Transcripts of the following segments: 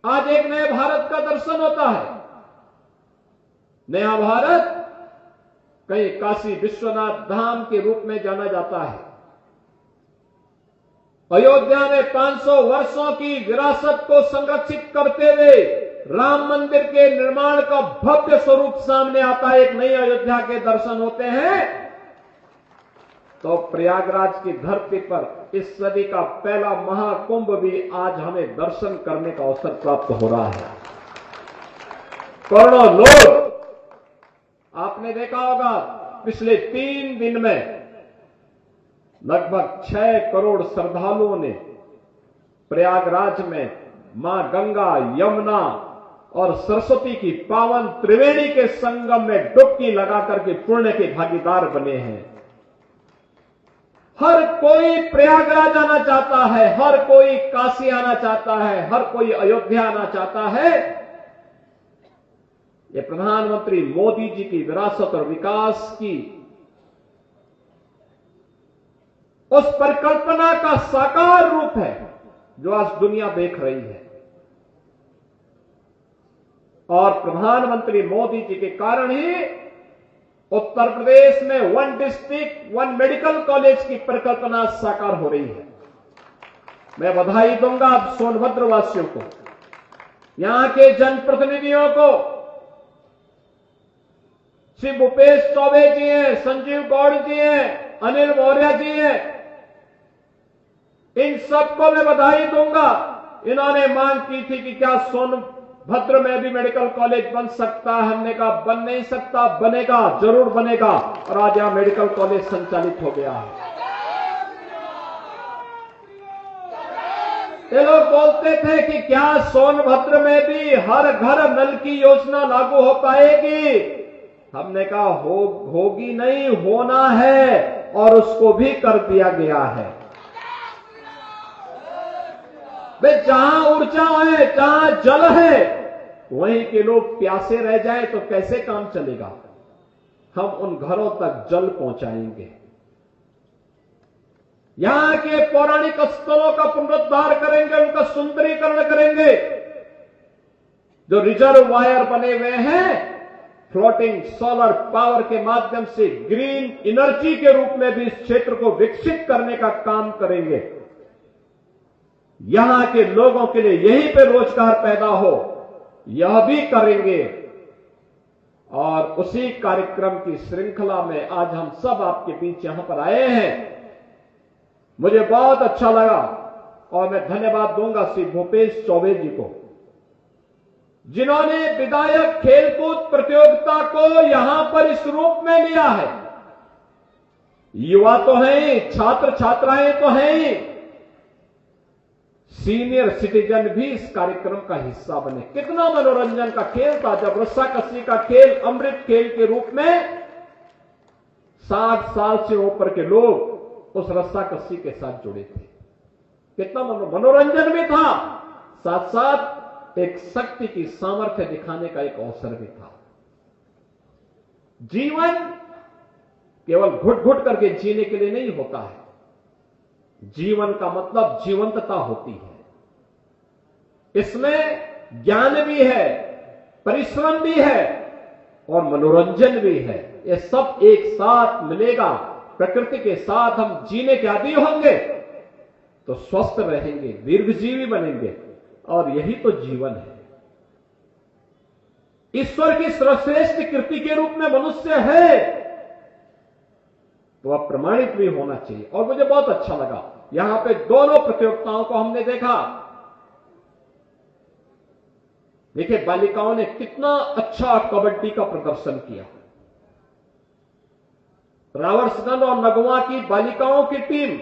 आज एक नए भारत का दर्शन होता है। नया भारत कहीं काशी विश्वनाथ धाम के रूप में जाना जाता है। अयोध्या में 500 वर्षों की विरासत को संरक्षित करते हुए राम मंदिर के निर्माण का भव्य स्वरूप सामने आता है। एक नई अयोध्या के दर्शन होते हैं। तो प्रयागराज की धरती पर इस सदी का पहला महाकुंभ भी आज हमें दर्शन करने का अवसर प्राप्त हो रहा है। करोड़ों लोग, आपने देखा होगा पिछले 3 दिन में लगभग 6 करोड़ श्रद्धालुओं ने प्रयागराज में मां गंगा, यमुना और सरस्वती की पावन त्रिवेणी के संगम में डुबकी लगाकर के पुण्य के भागीदार बने हैं। हर कोई प्रयागराज आना चाहता है, हर कोई काशी आना चाहता है, हर कोई अयोध्या आना चाहता है। ये प्रधानमंत्री मोदी जी की विरासत और विकास की उस परिकल्पना का साकार रूप है जो आज दुनिया देख रही है। और प्रधानमंत्री मोदी जी के कारण ही उत्तर प्रदेश में 1 डिस्ट्रिक्ट 1 मेडिकल कॉलेज की परिकल्पना साकार हो रही है। मैं बधाई दूंगा सोनभद्र वासियों को, यहां के जनप्रतिनिधियों को। श्री भूपेश चौबे जी हैं, संजीव गौड़ जी हैं, अनिल मौर्य जी हैं, इन सबको मैं बधाई दूंगा। इन्होंने मांग की थी कि क्या सोनभद्र में भी मेडिकल कॉलेज बन सकता है। हमने कहा बन नहीं सकता, बनेगा, जरूर बनेगा। और आज यहां मेडिकल कॉलेज संचालित हो गया है। ये लोग बोलते थे कि क्या सोनभद्र में भी हर घर नल की योजना लागू हो पाएगी। हमने कहा होगी नहीं, होना है, और उसको भी कर दिया गया है। वे जहां ऊर्जा है, जहां जल है, वहीं के लोग प्यासे रह जाएं तो कैसे काम चलेगा। हम उन घरों तक जल पहुंचाएंगे। यहां के पौराणिक स्थलों का पुनरुद्धार करेंगे, उनका सुंदरीकरण करेंगे। जो रिजर्वायर बने हुए हैं, फ्लोटिंग सोलर पावर के माध्यम से ग्रीन एनर्जी के रूप में भी इस क्षेत्र को विकसित करने का काम करेंगे। यहां के लोगों के लिए यहीं पे रोजगार पैदा हो, यह भी करेंगे। और उसी कार्यक्रम की श्रृंखला में आज हम सब आपके बीच यहां पर आए हैं। मुझे बहुत अच्छा लगा और मैं धन्यवाद दूंगा श्री भूपेश चौबे जी को, जिन्होंने विधायक खेलकूद प्रतियोगिता को यहां पर इस रूप में लिया है। युवा तो हैं, छात्र छात्राएं तो हैं, सीनियर सिटीजन भी इस कार्यक्रम का हिस्सा बने। कितना मनोरंजन का खेल था जब रस्साकसी का खेल अमृत खेल के रूप में 60 साल से ऊपर के लोग उस रस्साकसी के साथ जुड़े थे। कितना मनोरंजन भी था, साथ साथ एक शक्ति की सामर्थ्य दिखाने का एक अवसर भी था। जीवन केवल घुट घुट करके जीने के लिए नहीं होता है। जीवन का मतलब जीवंतता होती है। इसमें ज्ञान भी है, परिश्रम भी है और मनोरंजन भी है। ये सब एक साथ मिलेगा। प्रकृति के साथ हम जीने के आदी होंगे तो स्वस्थ रहेंगे, दीर्घजीवी बनेंगे, और यही तो जीवन है। ईश्वर की सर्वश्रेष्ठ कृति के रूप में मनुष्य है तो अब प्रमाणित भी होना चाहिए। और मुझे बहुत अच्छा लगा, यहां पे दोनों प्रतियोगिताओं को हमने देखा। देखिए बालिकाओं ने कितना अच्छा कबड्डी का प्रदर्शन किया। रावणसगंज और नगवा की बालिकाओं की टीम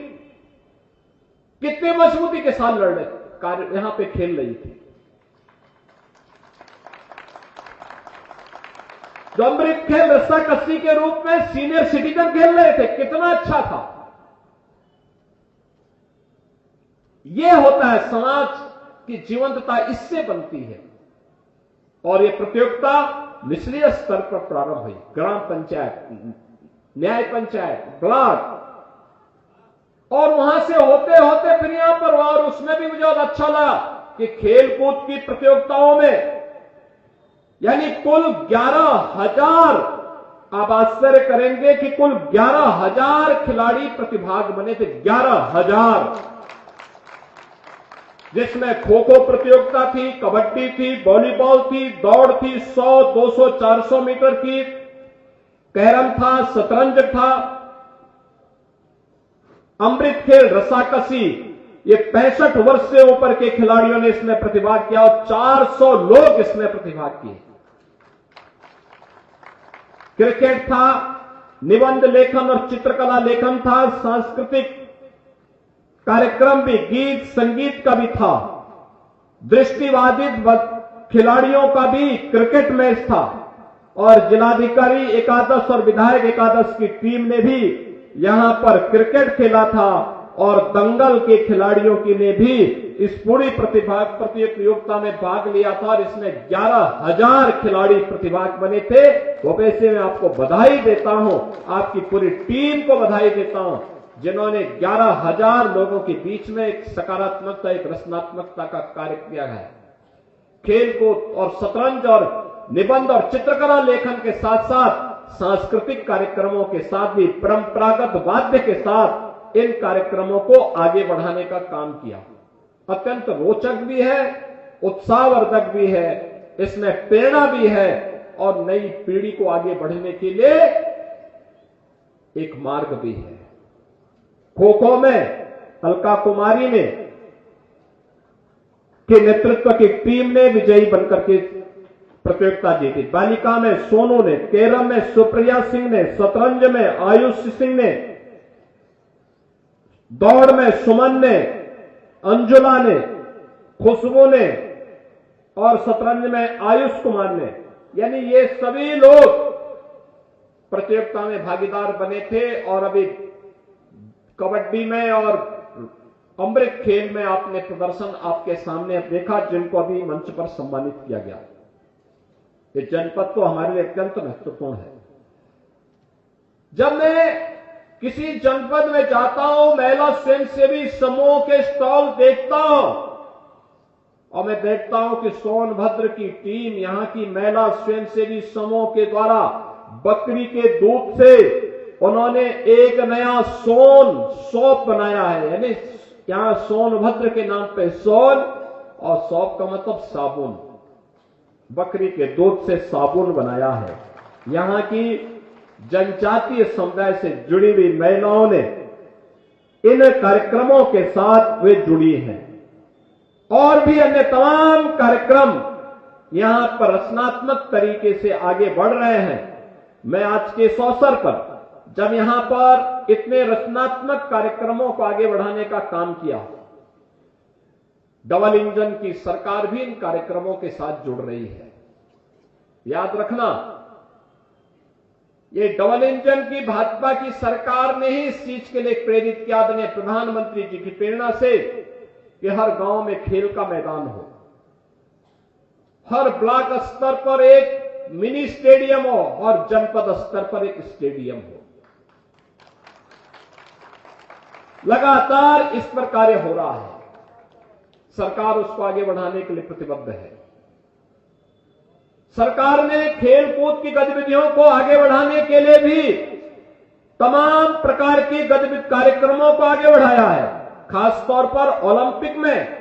कितने मजबूती के साथ यहां पे खेल रही थी। जो अमृत खेल रस्साकसी के रूप में सीनियर सिटीजन खेल रहे थे, कितना अच्छा था। यह होता है, समाज की जीवंतता इससे बनती है। और यह प्रतियोगिता निचले स्तर पर प्रारंभ हुई, ग्राम पंचायत, न्याय पंचायत, ब्लॉक, और वहां से होते होते फिर यहां पर, और उसमें भी मुझे बहुत अच्छा लगा कि खेलकूद की प्रतियोगिताओं में यानी कुल 11,000, आप आश्चर्य करेंगे कि कुल 11,000 खिलाड़ी प्रतिभाग बने थे। 11,000, जिसमें खो खो प्रतियोगिता थी, कबड्डी थी, वॉलीबॉल थी, दौड़ थी, 100, 200, 400 मीटर की, कैरम था, शतरंज था, अमृत खेल, रस्साकसी। ये 65 वर्ष से ऊपर के खिलाड़ियों ने इसमें प्रतिभाग किया और 400 लोग इसमें प्रतिभाग किए। क्रिकेट था, निबंध लेखन और चित्रकला लेखन था, सांस्कृतिक कार्यक्रम भी, गीत संगीत का भी था, दृष्टिबाधित खिलाड़ियों का भी क्रिकेट मैच था और जिलाधिकारी एकादश और विधायक एकादश की टीम ने भी यहां पर क्रिकेट खेला था और दंगल के खिलाड़ियों की ने भी इस पूरी प्रतियोगिता में भाग लिया था और इसमें 11,000 खिलाड़ी प्रतिभाग बने थे। वो वैसे मैं आपको बधाई देता हूं, आपकी पूरी टीम को बधाई देता हूं, जिन्होंने 11,000 लोगों के बीच में एक सकारात्मकता, एक रचनात्मकता का कार्य किया है। खेलकूद और शतरंज और निबंध और चित्रकला लेखन के साथ साथ सांस्कृतिक कार्यक्रमों के साथ भी परंपरागत वाद्य के साथ इन कार्यक्रमों को आगे बढ़ाने का काम किया। अत्यंत रोचक भी है, उत्साहवर्धक भी है, इसमें प्रेरणा भी है और नई पीढ़ी को आगे बढ़ने के लिए एक मार्ग भी है। खो खो में अलका कुमारी ने के नेतृत्व की टीम ने विजयी बनकर के प्रतियोगिता जीती। बालिका में सोनू ने, कैरम में सुप्रिया सिंह ने, शतरंज में आयुष सिंह ने, दौड़ में सुमन ने, अंजुला ने, खुशबू ने और शतरंज में आयुष कुमार ने, यानी ये सभी लोग प्रतियोगिता में भागीदार बने थे। और अभी कबड्डी में और अमृत खेल में आपने प्रदर्शन आपके सामने देखा, जिनको अभी मंच पर सम्मानित किया गया। ये जनपद तो हमारे लिए अत्यंत महत्वपूर्ण है। जब मैं किसी जनपद में जाता हूं, महिला स्वयंसेवी समूह के स्टॉल देखता हूं और मैं देखता हूं कि सोनभद्र की टीम, यहां की महिला स्वयंसेवी समूह के द्वारा बकरी के दूध से उन्होंने एक नया सोप बनाया है। यानी यहां सोनभद्र के नाम पे सोन और सौप का मतलब साबुन, बकरी के दूध से साबुन बनाया है। यहां की जनजातीय समुदाय से जुड़ी हुई महिलाओं ने इन कार्यक्रमों के साथ वे जुड़ी हैं और भी अन्य तमाम कार्यक्रम यहां पर रचनात्मक तरीके से आगे बढ़ रहे हैं। मैं आज के इस अवसर पर जब यहां पर इतने रचनात्मक कार्यक्रमों को आगे बढ़ाने का काम किया, डबल इंजन की सरकार भी इन कार्यक्रमों के साथ जुड़ रही है। याद रखना, ये डबल इंजन की भाजपा की सरकार ने ही इस चीज के लिए प्रेरित किया, आदरणीय प्रधानमंत्री जी की प्रेरणा से, कि हर गांव में खेल का मैदान हो, हर ब्लॉक स्तर पर एक मिनी स्टेडियम हो और जनपद स्तर पर एक स्टेडियम हो। लगातार इस पर कार्य हो रहा है। सरकार उसको आगे बढ़ाने के लिए प्रतिबद्ध है। सरकार ने खेल कूद की गतिविधियों को आगे बढ़ाने के लिए भी तमाम प्रकार की गतिविधि कार्यक्रमों को आगे बढ़ाया है। खासतौर पर ओलंपिक में,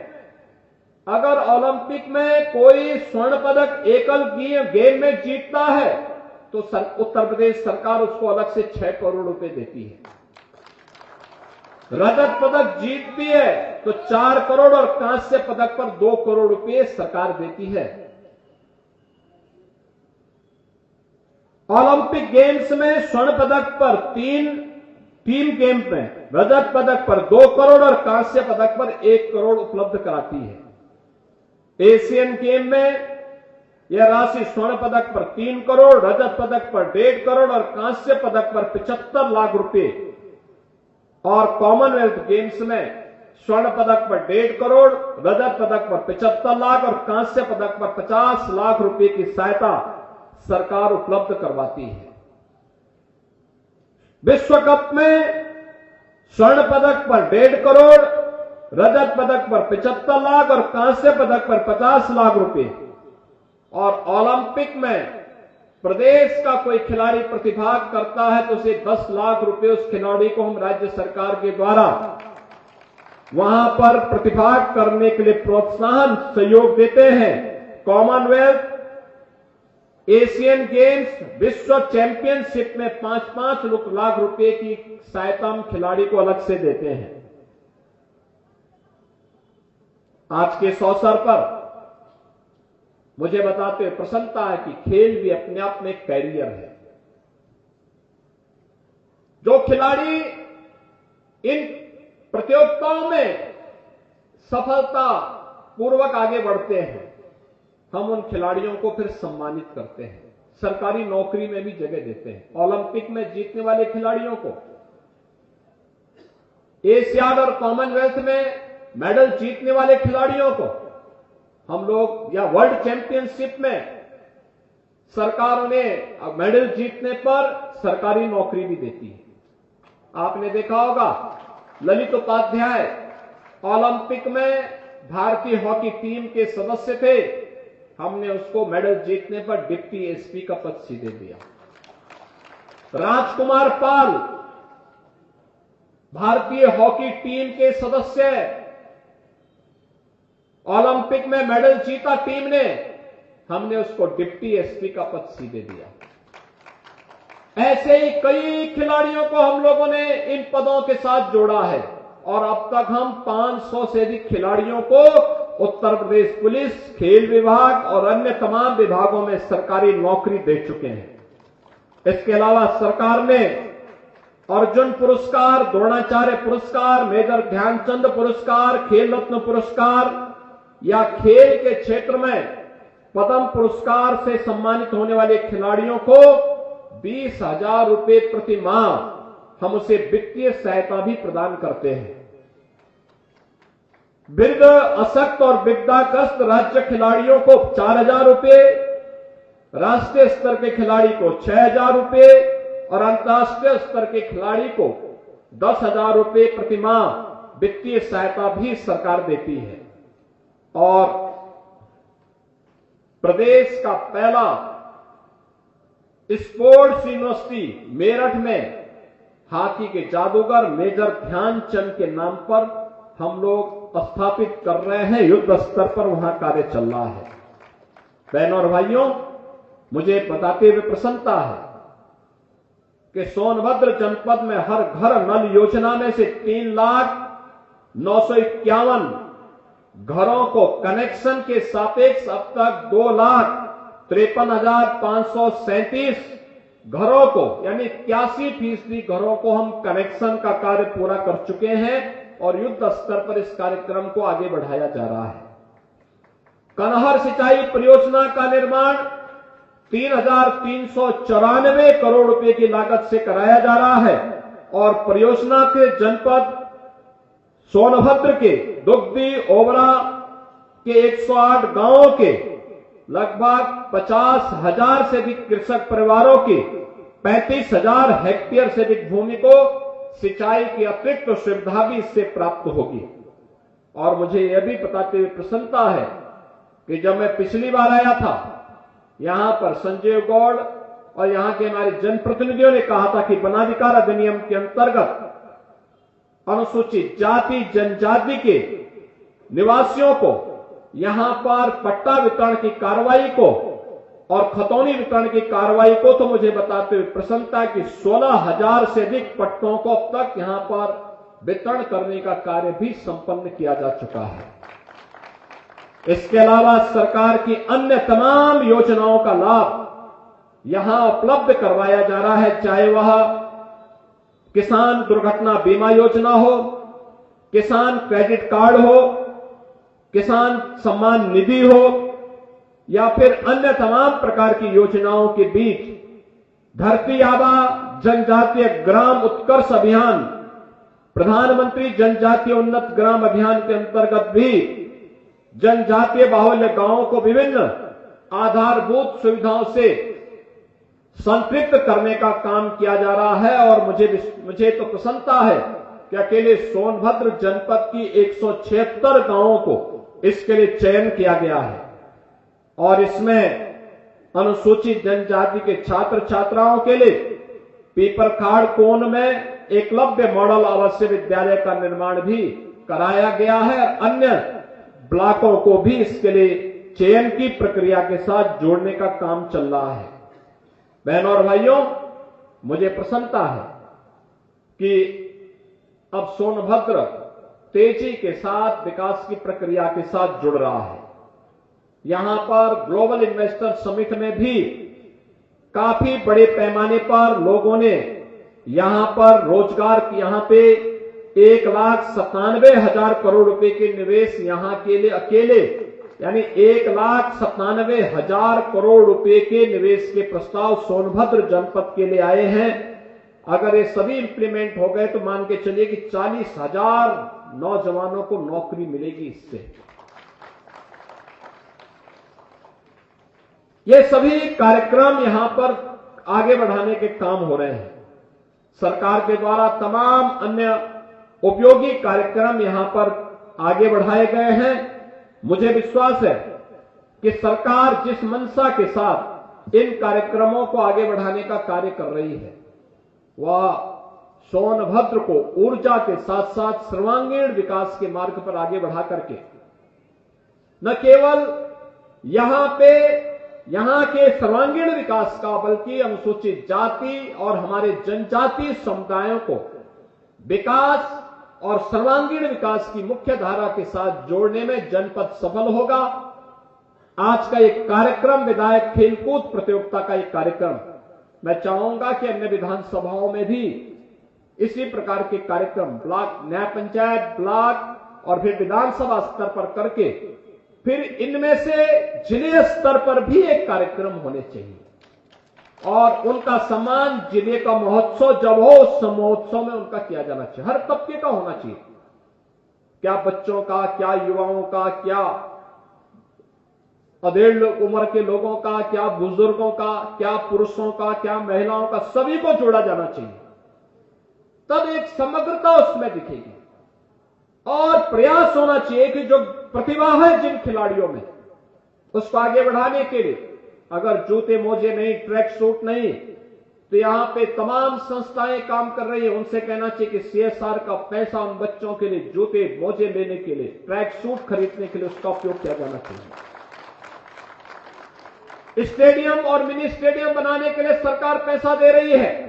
अगर ओलंपिक में कोई स्वर्ण पदक एकल गेम में जीतता है तो उत्तर प्रदेश सरकार उसको अलग से 6 करोड़ रुपए देती है। रजत पदक जीतती है तो 4 करोड़ और कांस्य पदक पर 2 करोड़ रुपए सरकार देती है। ओलंपिक गेम्स में स्वर्ण पदक पर तीन गेम में रजत पदक पर 2 करोड़ और कांस्य पदक पर 1 करोड़ उपलब्ध कराती है। एशियन गेम में यह राशि स्वर्ण पदक पर 3 करोड़, रजत पदक पर 1.5 करोड़ और कांस्य पदक पर 75 लाख रुपए, और कॉमनवेल्थ गेम्स में स्वर्ण पदक पर 1.5 करोड़, रजत पदक पर 75 लाख और कांस्य पदक पर 50 लाख रुपए की सहायता सरकार उपलब्ध करवाती है। विश्व कप में स्वर्ण पदक पर 1.5 करोड़, रजत पदक पर 75 लाख और कांस्य पदक पर 50 लाख रुपए। और ओलंपिक में प्रदेश का कोई खिलाड़ी प्रतिभाग करता है तो उसे 10 लाख रुपए उस खिलाड़ी को हम राज्य सरकार के द्वारा वहां पर प्रतिभाग करने के लिए प्रोत्साहन सहयोग देते हैं। कॉमनवेल्थ, एशियन गेम्स, विश्व चैंपियनशिप में 5-5 लाख रुपए की सहायता हम खिलाड़ी को अलग से देते हैं। आज के इस अवसर पर मुझे बताते हुए प्रसन्नता है कि खेल भी अपने आप में एक कैरियर है। जो खिलाड़ी इन प्रतियोगिताओं में सफलता पूर्वक आगे बढ़ते हैं, हम उन खिलाड़ियों को फिर सम्मानित करते हैं, सरकारी नौकरी में भी जगह देते हैं। ओलंपिक में जीतने वाले खिलाड़ियों को, एशियाड और कॉमनवेल्थ में मेडल जीतने वाले खिलाड़ियों को हम लोग, या वर्ल्ड चैंपियनशिप में सरकार उन्हें मेडल जीतने पर सरकारी नौकरी भी देती है। आपने देखा होगा ललित उपाध्याय ओलंपिक में भारतीय हॉकी टीम के सदस्य थे, हमने उसको मेडल जीतने पर डिप्टी एसपी का पद सीधे दिया। राजकुमार पाल भारतीय हॉकी टीम के सदस्य, ओलंपिक में मेडल जीता टीम ने, हमने उसको डिप्टी एसपी का पद सीधे दिया। ऐसे ही कई खिलाड़ियों को हम लोगों ने इन पदों के साथ जोड़ा है और अब तक हम 500 से अधिक खिलाड़ियों को उत्तर प्रदेश पुलिस, खेल विभाग और अन्य तमाम विभागों में सरकारी नौकरी दे चुके हैं। इसके अलावा सरकार ने अर्जुन पुरस्कार, द्रोणाचार्य पुरस्कार, मेजर ध्यानचंद पुरस्कार, खेल रत्न पुरस्कार या खेल के क्षेत्र में पद्म पुरस्कार से सम्मानित होने वाले खिलाड़ियों को 20,000 रुपए प्रति माह हम उसे वित्तीय सहायता भी प्रदान करते हैं। वृद्ध, अशक्त और विकलांगग्रस्त राज्य खिलाड़ियों को 4,000 रुपए, राष्ट्रीय स्तर के खिलाड़ी को 6,000 रुपए और अंतर्राष्ट्रीय स्तर के खिलाड़ी को 10,000 रुपए प्रति माह वित्तीय सहायता भी सरकार देती है। और प्रदेश का पहला स्पोर्ट्स यूनिवर्सिटी मेरठ में हॉकी के जादूगर मेजर ध्यानचंद के नाम पर हम लोग स्थापित कर रहे हैं। युद्ध स्तर पर वहां कार्य चल रहा है। बहनों और भाइयों, मुझे बताते हुए प्रसन्नता है कि सोनभद्र जनपद में हर घर नल योजना में से 3,951 घरों को कनेक्शन के सापेक्ष अब तक 2,53,537 घरों को, यानी 81% घरों को हम कनेक्शन का कार्य पूरा कर चुके हैं और युद्ध स्तर पर इस कार्यक्रम को आगे बढ़ाया जा रहा है। कनहर सिंचाई परियोजना का निर्माण 3,394 करोड़ रुपए की लागत से कराया जा रहा है और परियोजना के जनपद सोनभद्र के दुग्धी ओबरा के 108 गांवों के लगभग 50,000 से अधिक कृषक परिवारों की 35,000 हेक्टेयर से अधिक भूमि को सिंचाई की अतिरिक्त सुविधा भी इससे प्राप्त होगी। और मुझे यह भी बताते हुए प्रसन्नता है कि जब मैं पिछली बार आया था, यहां पर संजय गौड़ और यहां के हमारे जनप्रतिनिधियों ने कहा था कि वनाधिकार अधिनियम के अंतर्गत अनुसूचित जाति जनजाति के निवासियों को यहां पर पट्टा वितरण की कार्रवाई को और खतौनी वितरण की कार्रवाई को, तो मुझे बताते हुए प्रसन्नता कि 16,000 से अधिक पट्टों को अब तक यहां पर वितरण करने का कार्य भी संपन्न किया जा चुका है। इसके अलावा सरकार की अन्य तमाम योजनाओं का लाभ यहां उपलब्ध करवाया जा रहा है, चाहे वह किसान दुर्घटना बीमा योजना हो, किसान क्रेडिट कार्ड हो, किसान सम्मान निधि हो या फिर अन्य तमाम प्रकार की योजनाओं के बीच धरती आबा जनजातीय ग्राम उत्कर्ष अभियान, प्रधानमंत्री जनजातीय उन्नत ग्राम अभियान के अंतर्गत भी जनजातीय बाहुल्य गांवों को विभिन्न आधारभूत सुविधाओं से संतृप्त करने का काम किया जा रहा है। और मुझे तो प्रसन्नता है कि अकेले सोनभद्र जनपद की 176 गांवों को इसके लिए चयन किया गया है और इसमें अनुसूचित जनजाति के छात्र छात्राओं के लिए पीपरखाड़ कोन में एकलव्य मॉडल आवासीय विद्यालय का निर्माण भी कराया गया है। अन्य ब्लॉकों को भी इसके लिए चयन की प्रक्रिया के साथ जोड़ने का काम चल रहा है। बहनों और भाइयों, मुझे प्रसन्नता है कि अब सोनभद्र तेजी के साथ विकास की प्रक्रिया के साथ जुड़ रहा है। यहां पर ग्लोबल इन्वेस्टर समिट में भी काफी बड़े पैमाने पर लोगों ने यहां पर रोजगार की, यहां पे 1,97,000 करोड़ रुपए के निवेश यहां के लिए अकेले यानी 1,97,000 करोड़ रुपए के निवेश के प्रस्ताव सोनभद्र जनपद के लिए आए हैं। अगर ये सभी इंप्लीमेंट हो गए तो मान के चलिए कि 40,000 नौजवानों को नौकरी मिलेगी इससे। ये सभी कार्यक्रम यहां पर आगे बढ़ाने के काम हो रहे हैं। सरकार के द्वारा तमाम अन्य उपयोगी कार्यक्रम यहां पर आगे बढ़ाए गए हैं। मुझे विश्वास है कि सरकार जिस मंशा के साथ इन कार्यक्रमों को आगे बढ़ाने का कार्य कर रही है, वह सोनभद्र को ऊर्जा के साथ साथ सर्वांगीण विकास के मार्ग पर आगे बढ़ा करके न केवल यहां के सर्वांगीण विकास का बल्कि अनुसूचित जाति और हमारे जनजातीय समुदायों को विकास और सर्वांगीण विकास की मुख्य धारा के साथ जोड़ने में जनपद सफल होगा। आज का एक कार्यक्रम विधायक खेलकूद प्रतियोगिता का एक कार्यक्रम, मैं चाहूंगा कि अन्य विधानसभाओं में भी इसी प्रकार के कार्यक्रम ब्लॉक, न्याय पंचायत, ब्लॉक और फिर विधानसभा स्तर पर करके फिर इनमें से जिले स्तर पर भी एक कार्यक्रम होने चाहिए और उनका सम्मान जिले का महोत्सव जब हो उस महोत्सव में उनका किया जाना चाहिए। हर तबके का होना चाहिए, क्या बच्चों का, क्या युवाओं का, क्या अधेड़ उम्र के लोगों का, क्या बुजुर्गों का, क्या पुरुषों का, क्या महिलाओं का, सभी को जोड़ा जाना चाहिए। तब एक समग्रता उसमें दिखेगी और प्रयास होना चाहिए कि जो प्रतिभा है जिन खिलाड़ियों में उसको आगे बढ़ाने के लिए अगर जूते मोजे नहीं, ट्रैक सूट नहीं, तो यहां पे तमाम संस्थाएं काम कर रही है। उनसे कहना चाहिए कि सीएसआर का पैसा उन बच्चों के लिए जूते मोजे लेने के लिए, ट्रैक सूट खरीदने के लिए उसका उपयोग किया जाना चाहिए। स्टेडियम और मिनी स्टेडियम बनाने के लिए सरकार पैसा दे रही है।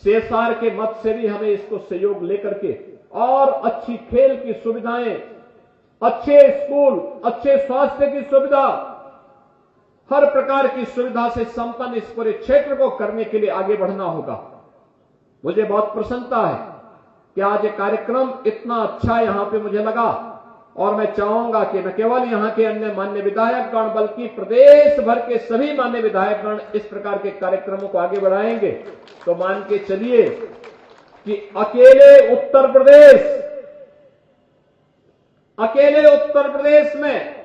सीएसआर के मत से भी हमें इसको सहयोग लेकर के और अच्छी खेल की सुविधाएं, अच्छे स्कूल, अच्छे स्वास्थ्य की सुविधा, हर प्रकार की सुविधा से संपन्न इस पूरे क्षेत्र को करने के लिए आगे बढ़ना होगा। मुझे बहुत प्रसन्नता है कि आज ये कार्यक्रम इतना अच्छा यहां पे मुझे लगा और मैं चाहूंगा कि न केवल यहां के अन्य मान्य विधायकगण बल्कि प्रदेश भर के सभी मान्य विधायकगण इस प्रकार के कार्यक्रमों को आगे बढ़ाएंगे तो मान के चलिए कि अकेले उत्तर प्रदेश में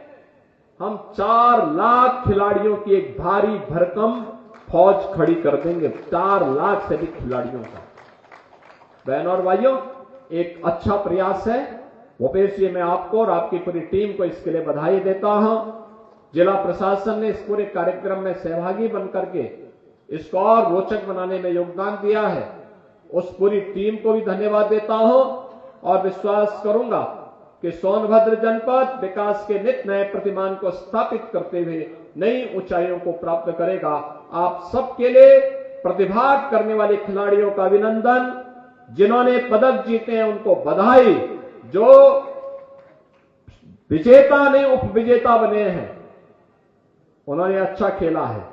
हम 4 लाख खिलाड़ियों की एक भारी भरकम फौज खड़ी कर देंगे, 4 लाख से अधिक खिलाड़ियों का। बहनों और भाइयों, एक अच्छा प्रयास है। भूपेश जी, मैं आपको और आपकी पूरी टीम को इसके लिए बधाई देता हूं। जिला प्रशासन ने इस पूरे कार्यक्रम में सहभागी बनकर के इसको और रोचक बनाने में योगदान दिया है। उस पूरी टीम को भी धन्यवाद देता हूं और विश्वास करूंगा कि सोनभद्र जनपद विकास के नित नए प्रतिमान को स्थापित करते हुए नई ऊंचाइयों को प्राप्त करेगा। आप सबके लिए प्रतिभाग करने वाले खिलाड़ियों का अभिनंदन, जिन्होंने पदक जीते हैं उनको बधाई, जो विजेता नहीं उपविजेता बने हैं उन्होंने अच्छा खेला है,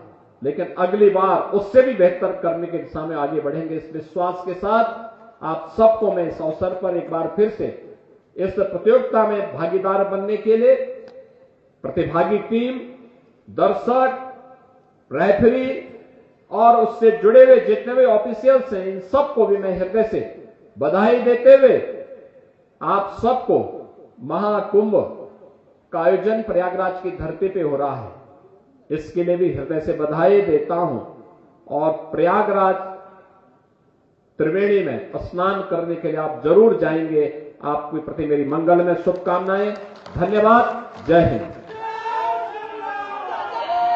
लेकिन अगली बार उससे भी बेहतर करने की दिशा में आगे बढ़ेंगे। इस विश्वास के साथ आप सबको मैं इस अवसर पर एक बार फिर से इस प्रतियोगिता में भागीदार बनने के लिए प्रतिभागी टीम, दर्शक, रेफरी और उससे जुड़े हुए जितने भी ऑफिशियल्स हैं, इन सबको भी मैं हृदय से बधाई देते हुए आप सबको महाकुंभ का आयोजन प्रयागराज की धरती पे हो रहा है, इसके लिए भी हृदय से बधाई देता हूं और प्रयागराज त्रिवेणी में स्नान करने के लिए आप जरूर जाएंगे। आपके प्रति मेरी मंगल में शुभकामनाएं। धन्यवाद। जय हिंद।